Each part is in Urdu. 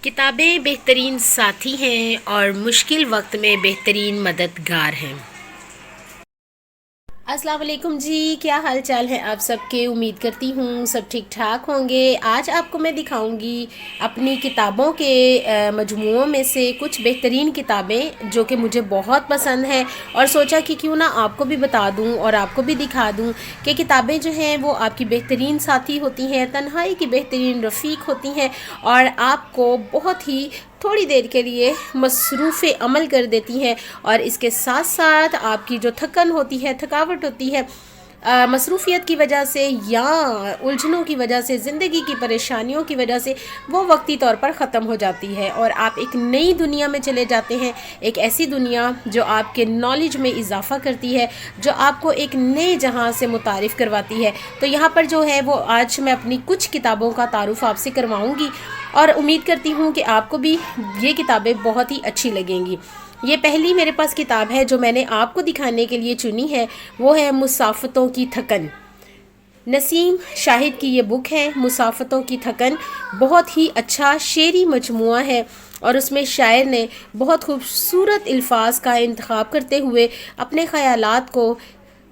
کتابیں بہترین ساتھی ہیں اور مشکل وقت میں بہترین مددگار ہیں۔ السلام علیکم جی، کیا حال چال ہے آپ سب کے؟ امید کرتی ہوں سب ٹھیک ٹھاک ہوں گے۔ آج آپ کو میں دکھاؤں گی اپنی کتابوں کے مجموعوں میں سے کچھ بہترین کتابیں جو کہ مجھے بہت پسند ہیں، اور سوچا کہ کیوں نہ آپ کو بھی بتا دوں اور آپ کو بھی دکھا دوں کہ کتابیں جو ہیں وہ آپ کی بہترین ساتھی ہوتی ہیں، تنہائی کی بہترین رفیق ہوتی ہیں، اور آپ کو بہت ہی تھوڑی دیر کے لیے مصروف عمل کر دیتی ہیں، اور اس کے ساتھ ساتھ آپ کی جو تھکن ہوتی ہے، تھکاوٹ ہوتی ہے مصروفیت کی وجہ سے یا الجھنوں کی وجہ سے، زندگی کی پریشانیوں کی وجہ سے، وہ وقتی طور پر ختم ہو جاتی ہے، اور آپ ایک نئی دنیا میں چلے جاتے ہیں، ایک ایسی دنیا جو آپ کے نالج میں اضافہ کرتی ہے، جو آپ کو ایک نئے جہاں سے متعارف کرواتی ہے۔ تو یہاں پر جو ہے وہ آج میں اپنی کچھ کتابوں کا تعارف آپ سے کرواؤں گی، اور امید کرتی ہوں کہ آپ کو بھی یہ کتابیں بہت ہی اچھی لگیں گی۔ یہ پہلی میرے پاس کتاب ہے جو میں نے آپ کو دکھانے کے لیے چنی ہے، وہ ہے مسافتوں کی تھکن۔ نسیم شاہد کی یہ بک ہے، مسافتوں کی تھکن۔ بہت ہی اچھا شعری مجموعہ ہے، اور اس میں شاعر نے بہت خوبصورت الفاظ کا انتخاب کرتے ہوئے اپنے خیالات کو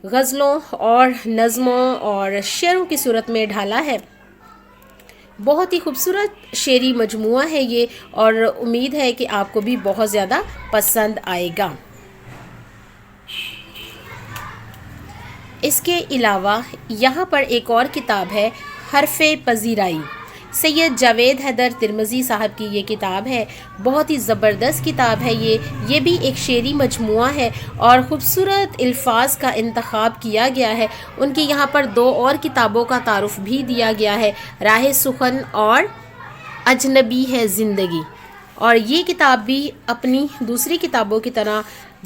غزلوں اور نظموں اور شعروں کی صورت میں ڈھالا ہے۔ بہت ہی خوبصورت شعری مجموعہ ہے یہ، اور امید ہے کہ آپ کو بھی بہت زیادہ پسند آئے گا۔ اس کے علاوہ یہاں پر ایک اور کتاب ہے، حرف پذیرائی۔ سید جاوید حیدر ترمذی صاحب کی یہ کتاب ہے، بہت ہی زبردست کتاب ہے یہ بھی ایک شعری مجموعہ ہے، اور خوبصورت الفاظ کا انتخاب کیا گیا ہے۔ ان کی یہاں پر دو اور کتابوں کا تعارف بھی دیا گیا ہے، راہ سخن اور اجنبی ہے زندگی، اور یہ کتاب بھی اپنی دوسری کتابوں کی طرح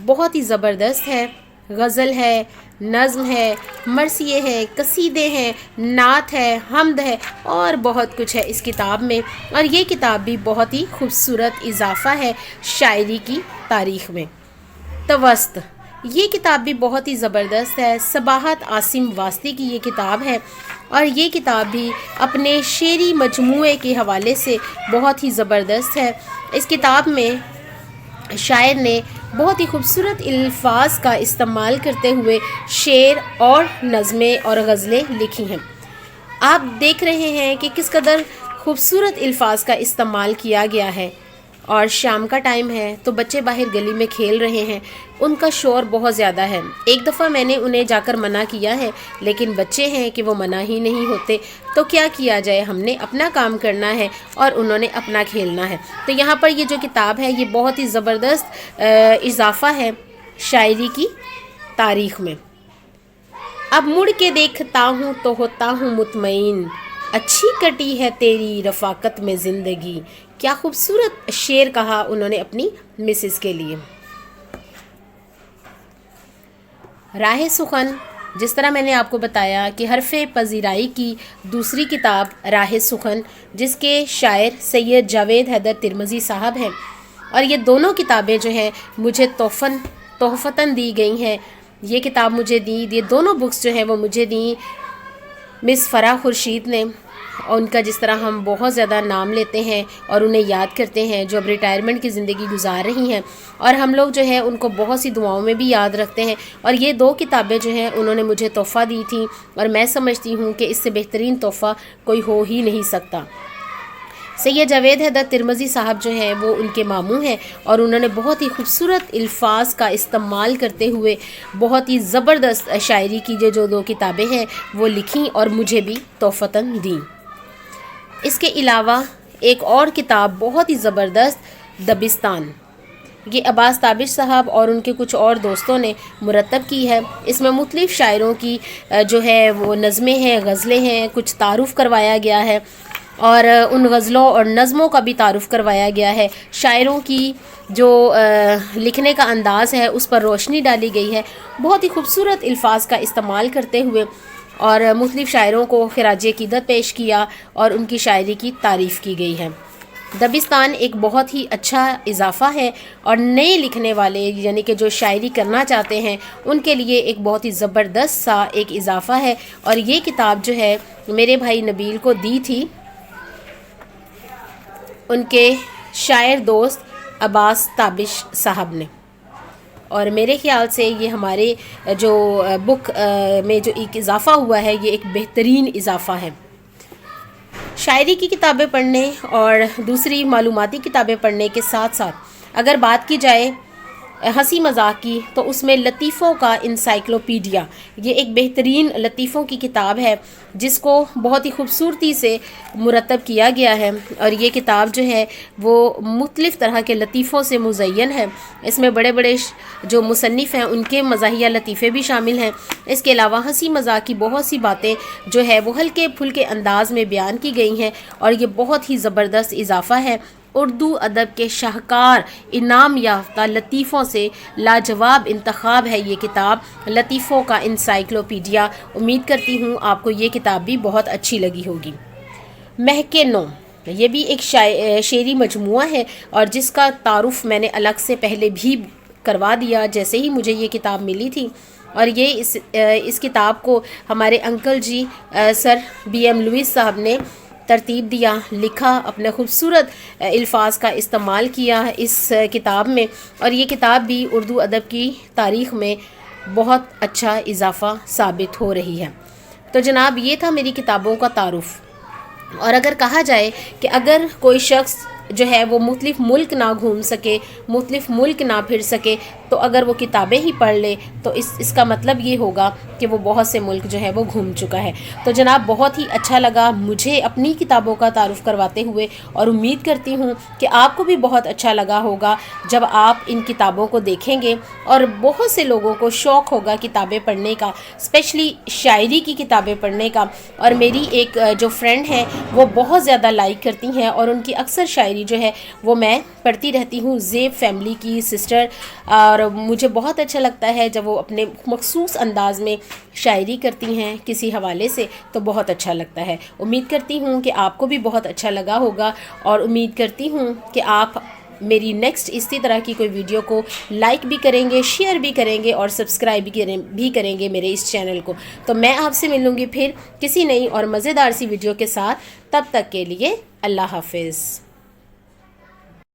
بہت ہی زبردست ہے۔ غزل ہے، نظم ہے، مرثیے ہے، قصیدے ہیں، نعت ہے، حمد ہے، اور بہت کچھ ہے اس کتاب میں، اور یہ کتاب بھی بہت ہی خوبصورت اضافہ ہے شاعری کی تاریخ میں۔ توسط، یہ کتاب بھی بہت ہی زبردست ہے، صباحت عاصم واسطی کی یہ کتاب ہے، اور یہ کتاب بھی اپنے شعری مجموعے کے حوالے سے بہت ہی زبردست ہے۔ اس کتاب میں شاعر نے بہت ہی خوبصورت الفاظ کا استعمال کرتے ہوئے شعر اور نظمیں اور غزلیں لکھی ہیں۔ آپ دیکھ رہے ہیں کہ کس قدر خوبصورت الفاظ کا استعمال کیا گیا ہے، اور شام کا ٹائم ہے تو بچے باہر گلی میں کھیل رہے ہیں، ان کا شور بہت زیادہ ہے۔ ایک دفعہ میں نے انہیں جا کر منع کیا ہے، لیکن بچے ہیں کہ وہ منع ہی نہیں ہوتے، تو کیا کیا جائے، ہم نے اپنا کام کرنا ہے اور انہوں نے اپنا کھیلنا ہے۔ تو یہاں پر یہ جو کتاب ہے یہ بہت ہی زبردست اضافہ ہے شاعری کی تاریخ میں۔ اب مڑ کے دیکھتا ہوں تو ہوتا ہوں مطمئن، اچھی کٹی ہے تیری رفاقت میں زندگی۔ کیا خوبصورت شعر کہا انہوں نے اپنی مسز کے لیے۔ راہ سخن، جس طرح میں نے آپ کو بتایا کہ حرف پذیرائی کی دوسری کتاب راہ سخن، جس کے شاعر سید جاوید حیدر ترمذی صاحب ہیں، اور یہ دونوں کتابیں جو ہیں مجھے تحفتاً دی گئی ہیں۔ یہ کتاب مجھے دی، یہ دونوں بکس جو ہیں وہ مجھے دیں مس فرح خورشید نے، اور ان کا جس طرح ہم بہت زیادہ نام لیتے ہیں اور انہیں یاد کرتے ہیں، جو اب ریٹائرمنٹ کی زندگی گزار رہی ہیں، اور ہم لوگ جو ہے ان کو بہت سی دعاؤں میں بھی یاد رکھتے ہیں، اور یہ دو کتابیں جو ہیں انہوں نے مجھے تحفہ دی تھیں، اور میں سمجھتی ہوں کہ اس سے بہترین تحفہ کوئی ہو ہی نہیں سکتا۔ سید جاوید حیدر ترمذی صاحب جو ہیں وہ ان کے ماموں ہیں، اور انہوں نے بہت ہی خوبصورت الفاظ کا استعمال کرتے ہوئے بہت ہی زبردست شاعری کی جو دو کتابیں ہیں وہ لکھیں اور مجھے بھی تحفتاً دیں۔ اس کے علاوہ ایک اور کتاب بہت ہی زبردست، دبستان، یہ عباس تابش صاحب اور ان کے کچھ اور دوستوں نے مرتب کی ہے۔ اس میں مختلف شاعروں کی جو ہے وہ نظمیں ہیں، غزلیں ہیں، کچھ تعارف کروایا گیا ہے، اور ان غزلوں اور نظموں کا بھی تعارف کروایا گیا ہے۔ شاعروں کی جو لکھنے کا انداز ہے اس پر روشنی ڈالی گئی ہے، بہت ہی خوبصورت الفاظ کا استعمال کرتے ہوئے، اور مختلف شاعروں کو خراج عقیدت پیش کیا اور ان کی شاعری کی تعریف کی گئی ہے۔ دبستان ایک بہت ہی اچھا اضافہ ہے، اور نئے لکھنے والے یعنی کہ جو شاعری کرنا چاہتے ہیں ان کے لیے ایک بہت ہی زبردست سا ایک اضافہ ہے، اور یہ کتاب جو ہے میرے بھائی نبیل کو دی تھی ان کے شاعر دوست عباس تابش صاحب نے. اور میرے خیال سے یہ ہمارے جو بک میں جو ایک اضافہ ہوا ہے یہ ایک بہترین اضافہ ہے. شاعری کی کتابیں پڑھنے اور دوسری معلوماتی کتابیں پڑھنے کے ساتھ ساتھ اگر بات کی جائے ہنسی مذاق کی تو اس میں لطیفوں کا انسائکلوپیڈیا یہ ایک بہترین لطیفوں کی کتاب ہے جس کو بہت ہی خوبصورتی سے مرتب کیا گیا ہے. اور یہ کتاب جو ہے وہ مختلف طرح کے لطیفوں سے مزین ہے. اس میں بڑے بڑے جو مصنف ہیں ان کے مزاحیہ لطیفے بھی شامل ہیں. اس کے علاوہ ہنسی مذاق کی بہت سی باتیں جو ہے وہ ہلکے پھلکے انداز میں بیان کی گئی ہیں اور یہ بہت ہی زبردست اضافہ ہے. اردو ادب کے شاہکار انعام یافتہ لطیفوں سے لاجواب انتخاب ہے یہ کتاب لطیفوں کا انسائکلوپیڈیا. امید کرتی ہوں آپ کو یہ کتاب بھی بہت اچھی لگی ہوگی. مہک نو یہ بھی ایک شعری مجموعہ ہے اور جس کا تعارف میں نے الگ سے پہلے بھی کروا دیا جیسے ہی مجھے یہ کتاب ملی تھی. اور یہ اس کتاب کو ہمارے انکل جی سر بی ایم لوئس صاحب نے ترتیب دیا، لکھا، اپنے خوبصورت الفاظ کا استعمال کیا اس کتاب میں. اور یہ کتاب بھی اردو ادب کی تاریخ میں بہت اچھا اضافہ ثابت ہو رہی ہے. تو جناب یہ تھا میری کتابوں کا تعارف. اور اگر کہا جائے کہ اگر کوئی شخص جو ہے وہ مختلف ملک نہ گھوم سکے، مختلف ملک نہ پھر سکے، تو اگر وہ کتابیں ہی پڑھ لے تو اس کا مطلب یہ ہوگا کہ وہ بہت سے ملک جو ہے وہ گھوم چکا ہے. تو جناب بہت ہی اچھا لگا مجھے اپنی کتابوں کا تعارف کرواتے ہوئے اور امید کرتی ہوں کہ آپ کو بھی بہت اچھا لگا ہوگا جب آپ ان کتابوں کو دیکھیں گے. اور بہت سے لوگوں کو شوق ہوگا کتابیں پڑھنے کا، اسپیشلی شاعری کی کتابیں پڑھنے کا. اور میری ایک جو فرینڈ ہے وہ بہت زیادہ لائک کرتی ہیں اور ان کی اکثر شاعری جو ہے وہ میں پڑھتی رہتی ہوں، زیب فیملی کی سسٹر. اور مجھے بہت اچھا لگتا ہے جب وہ اپنے مخصوص انداز میں شاعری کرتی ہیں کسی حوالے سے، تو بہت اچھا لگتا ہے. امید کرتی ہوں کہ آپ کو بھی بہت اچھا لگا ہوگا اور امید کرتی ہوں کہ آپ میری نیکسٹ اسی طرح کی کوئی ویڈیو کو لائک بھی کریں گے، شیئر بھی کریں گے اور سبسکرائب بھی کریں گے میرے اس چینل کو. تو میں آپ سے ملوں گی پھر کسی نئی اور مزیدار سی ویڈیو کے ساتھ. تب تک کے لیے اللہ حافظ.